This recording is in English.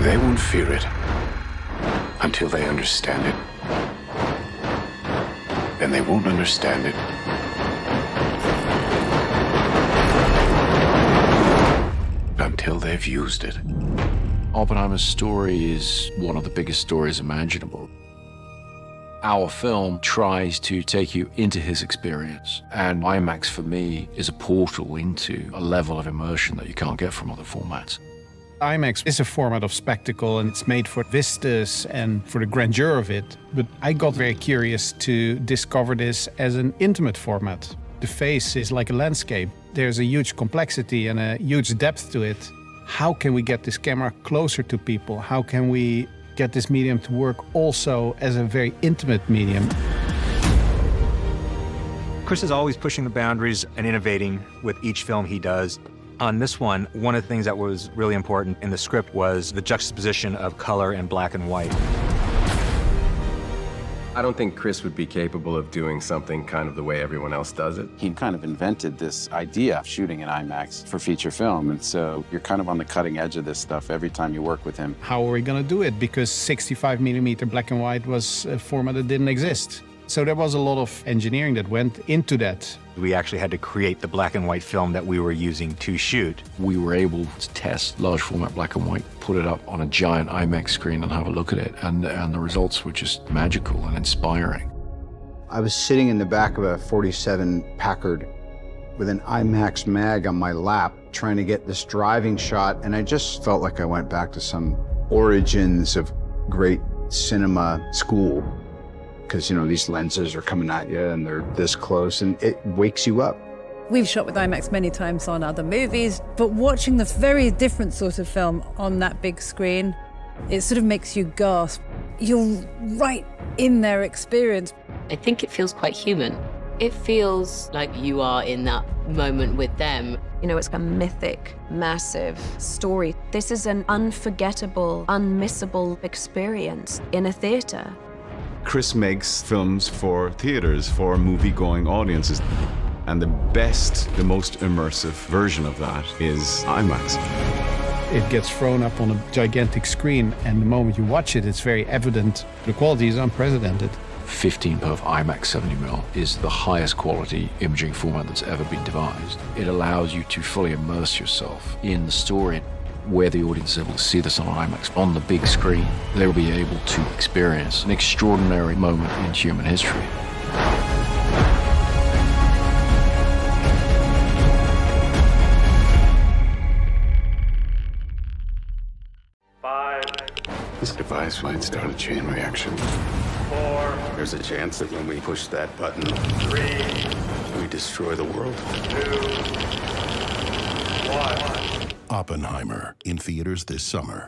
They won't fear it until they understand it. And they won't understand it until they've used it. Oppenheimer's story is one of the biggest stories imaginable. Our film tries to take you into his experience, and IMAX for me is a portal into a level of immersion that you can't get from other formats. IMAX is a format of spectacle, and it's made for vistas and for the grandeur of it. But I got very curious to discover this as an intimate format. The face is like a landscape. There's a huge complexity and a huge depth to it. How can we get this camera closer to people? How can we get this medium to work also as a very intimate medium? Chris is always pushing the boundaries and innovating with each film he does. On this one of the things that was really important in the script was the juxtaposition of color and black and white. I don't think Chris would be capable of doing something kind of the way everyone else does it. He kind of invented this idea of shooting in IMAX for feature film, and so you're kind of on the cutting edge of this stuff every time you work with him. How are we going to do it? Because 65mm black and white was a format that didn't exist. So there was a lot of engineering that went into that. We actually had to create the black and white film that we were using to shoot. We were able to test large format black and white, put it up on a giant IMAX screen and have a look at it, and the results were just magical and inspiring. I was sitting in the back of a 47 Packard with an IMAX mag on my lap, trying to get this driving shot, and I just felt like I went back to some origins of great cinema school. Because, you know, these lenses are coming at you and they're this close, and it wakes you up. We've shot with IMAX many times on other movies, but watching the very different sort of film on that big screen, it sort of makes you gasp. You're right in their experience. I think it feels quite human. It feels like you are in that moment with them. You know, it's a mythic, massive story. This is an unforgettable, unmissable experience in a theater. Chris makes films for theaters, for movie-going audiences. And the best, the most immersive version of that is IMAX. It gets thrown up on a gigantic screen, and the moment you watch it, it's very evident. The quality is unprecedented. 15% IMAX 70mm is the highest quality imaging format that's ever been devised. It allows you to fully immerse yourself in the story. Where the audience is able to see this on IMAX on the big screen, they'll be able to experience an extraordinary moment in human history. This device might start a chain reaction. There's a chance that when we push that button, we destroy the world. Oppenheimer, in theaters this summer.